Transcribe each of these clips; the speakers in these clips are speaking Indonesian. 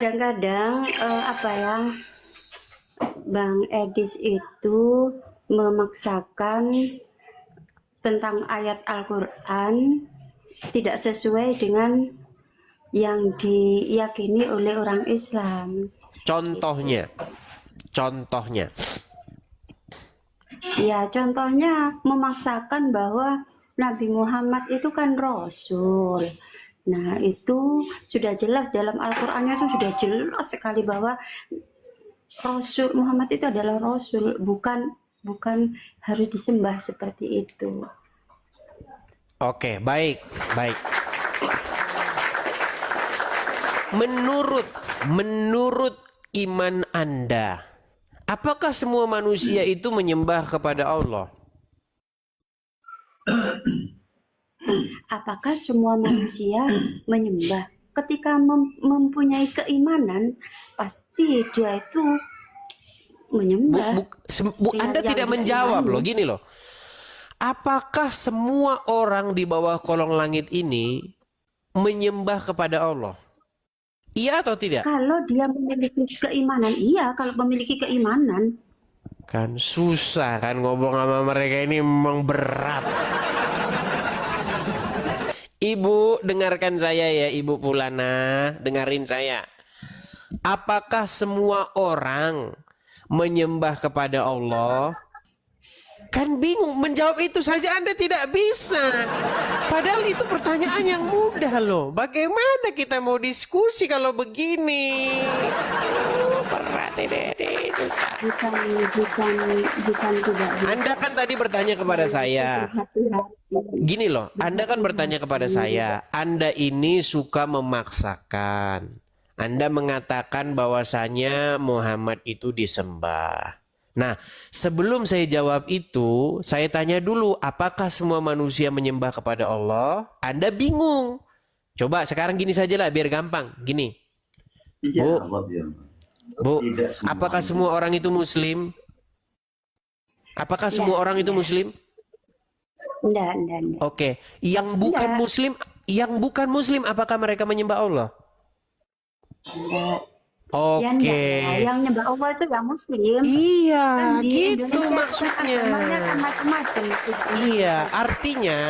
Kadang-kadang apa ya, Bang Edis itu memaksakan tentang ayat Al-Quran tidak sesuai dengan yang diyakini oleh orang Islam. Contohnya, contohnya. Ya, contohnya memaksakan bahwa Nabi Muhammad itu kan Rasul. Nah, itu sudah jelas dalam Al-Qur'annya itu sudah jelas sekali bahwa Rasul Muhammad itu adalah Rasul, bukan bukan harus disembah seperti itu. Oke, baik, baik. Menurut iman Anda, apakah semua manusia itu menyembah kepada Allah? Apakah semua manusia menyembah? Ketika mempunyai keimanan, pasti dia itu menyembah. Anda tidak menjawab loh, gini loh. Apakah semua orang di bawah kolong langit ini menyembah kepada Allah? Iya atau tidak? Kalau dia memiliki keimanan, iya. Kalau memiliki keimanan, kan susah kan ngomong sama mereka ini, memang berat. Ibu dengarkan saya ya, Ibu Pulana, dengarin saya. Apakah semua orang menyembah kepada Allah? Kan bingung menjawab itu saja Anda tidak bisa. Padahal itu pertanyaan yang mudah loh. Bagaimana kita mau diskusi kalau begini? Berat ini susah. bukan tidak. Anda kan tadi bertanya kepada saya. Gini loh, Anda kan bertanya kepada saya. Anda ini suka memaksakan. Anda mengatakan bahwasanya Muhammad itu disembah. Nah, sebelum saya jawab itu, saya tanya dulu, apakah semua manusia menyembah kepada Allah? Anda bingung. Coba sekarang gini saja lah, biar gampang. Gini, Bu, apakah semua orang itu Muslim? Apakah semua orang itu Muslim? Enggak. Oke, yang bukan Muslim, apakah mereka menyembah Allah? Enggak. Oke. Yang nyembah Allah itu yang Muslim. Iya, kan gitu Indonesia maksudnya. kan macam-macam. Iya, artinya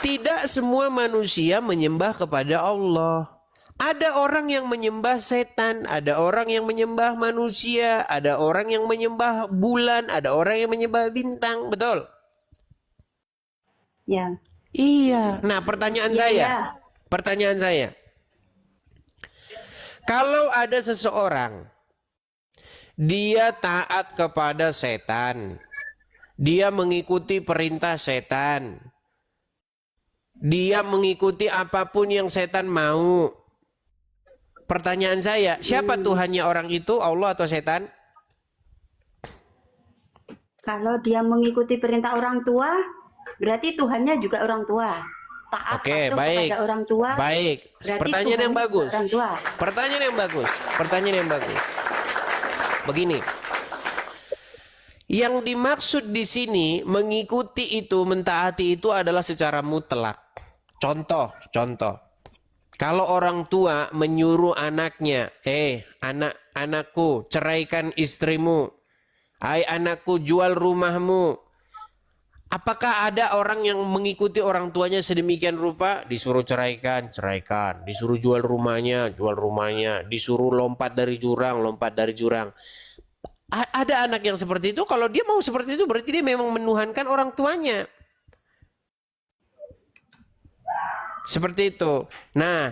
tidak semua manusia menyembah kepada Allah. Ada orang yang menyembah setan, ada orang yang menyembah manusia, ada orang yang menyembah bulan, ada orang yang menyembah bintang, betul? Ya. Iya. Nah, pertanyaan saya. Kalau ada seseorang, dia taat kepada setan, dia mengikuti perintah setan, dia mengikuti apapun yang setan mau. Pertanyaan saya, siapa Tuhannya orang itu, Allah atau setan? Kalau dia mengikuti perintah orang tua, berarti Tuhannya juga orang tua. Taat baik. kepada orang tua. Baik. Pertanyaan yang bagus. Pertanyaan yang bagus. Begini. Yang dimaksud di sini mengikuti itu, mentaati itu adalah secara mutlak. Contoh. Kalau orang tua menyuruh anaknya, anakku, ceraikan istrimu. Hai anakku, jual rumahmu. Apakah ada orang yang mengikuti orang tuanya sedemikian rupa? Disuruh ceraikan. Disuruh jual rumahnya. Disuruh lompat dari jurang. Ada anak yang seperti itu. Kalau dia mau seperti itu, berarti dia memang menuhankan orang tuanya. Seperti itu. Nah,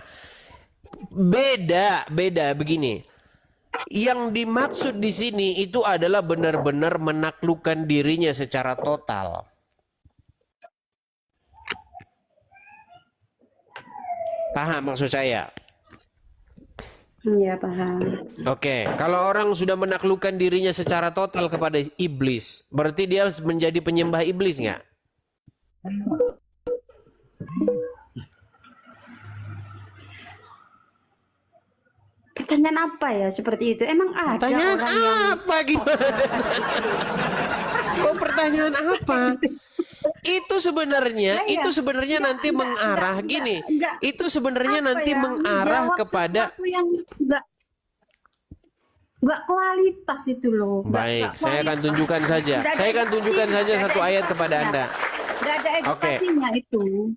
beda begini. Yang dimaksud di sini itu adalah benar-benar menaklukkan dirinya secara total. Paham maksud saya? Iya, paham. Oke, kalau orang sudah menaklukkan dirinya secara total kepada iblis, berarti dia menjadi penyembah iblis nggak? Pertanyaan apa ya seperti itu? Emang ada pertanyaan orang yang apa gimana? Kok pertanyaan apa? Itu sebenarnya nanti mengarah gini. Itu sebenarnya nanti mengarah kepada yang enggak nggak kualitas itu loh. Baik, saya akan tunjukkan saja. Saya akan tunjukkan saja satu ayat kepada Anda. Nggak ada edukasinya itu.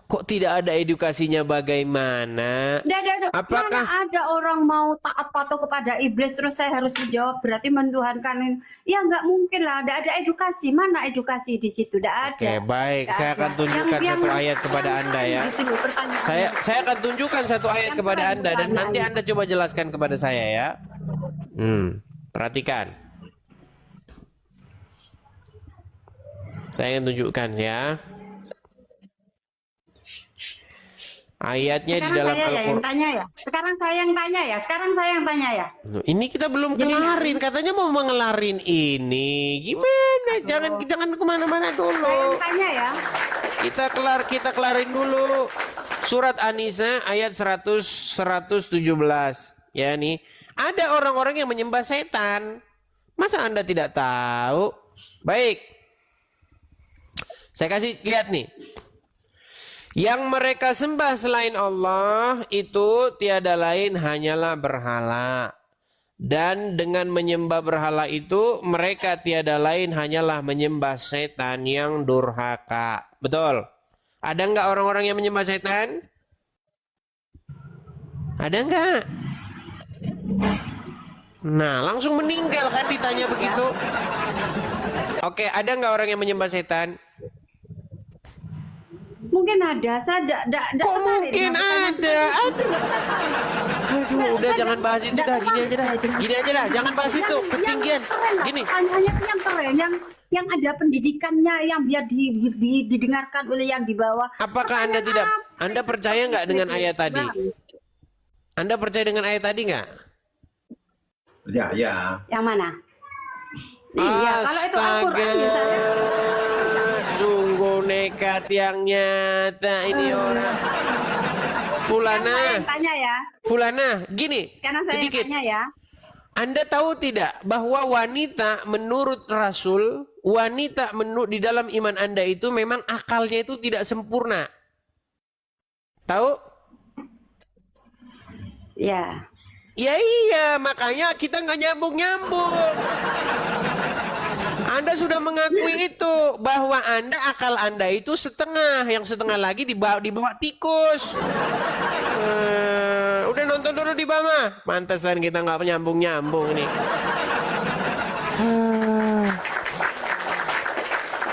Kok tidak ada edukasinya bagaimana? Apakah ada orang mau taat patuh kepada iblis terus saya harus menjawab berarti mentuhankan? Ya nggak mungkin lah. Tidak ada edukasi. Mana edukasi di situ? Tidak ada. Oke, baik. Nggak Saya ada. akan tunjukkan satu ayat kepada Anda ya. Gitu loh, pertanyaannya. Saya akan tunjukkan satu ayat kepada Anda dan nanti Anda coba jelaskan kepada saya ya. Perhatikan. Saya akan tunjukkan ya. Ayatnya Sekarang di dalam saya yang Al-Qur'an. tanya ya. Sekarang saya yang tanya ya. Sekarang saya yang tanya ya. Ini kita belum kelarin, katanya mau mengelarin ini. Gimana? Jangan kemana-mana Saya dulu. yang tanya ya. Kita kelarin dulu. Surat An-Nisa ayat 117. Ya nih, ada orang-orang yang menyembah setan. Masa Anda tidak tahu? Baik. Saya kasih lihat nih. Yang mereka sembah selain Allah itu tiada lain hanyalah berhala. Dan dengan menyembah berhala itu mereka tiada lain hanyalah menyembah setan yang durhaka. Betul? Ada enggak orang-orang yang menyembah setan? Ada enggak? Nah, langsung meninggal kan ditanya begitu. Oke, ada enggak orang yang menyembah setan? Mungkin ada. Saya Kok mungkin ada? Aduh, udah jangan bahas itu dah. Gini aja dah. Gini aja dah. Jangan bahas itu. Ketinggian. Gini. Pertanyaannya yang keren, yang ada pendidikannya, yang biar didengarkan oleh yang di bawah. Apakah Anda tidak? Anda percaya nggak dengan ayat tadi? Anda percaya dengan ayat tadi nggak? Ya, ya. Yang mana? Iya, kalau itu Al-Quran ya saya. Sungguh nekat yang nyata ini orang. Fulana, Saya yang tanya ya. Fulana, gini. Sekarang saya yang sedikit. tanya ya. Anda tahu tidak bahwa wanita menurut Rasul, wanita di dalam iman Anda itu memang akalnya itu tidak sempurna. Tahu? Ya. Ya iya, makanya kita nggak nyambung-nyambung. Anda sudah mengakui itu bahwa akal Anda itu setengah, yang setengah lagi dibawa tikus. Udah nonton dulu di bawah. Pantesan kita nggak nyambung-nyambung nih.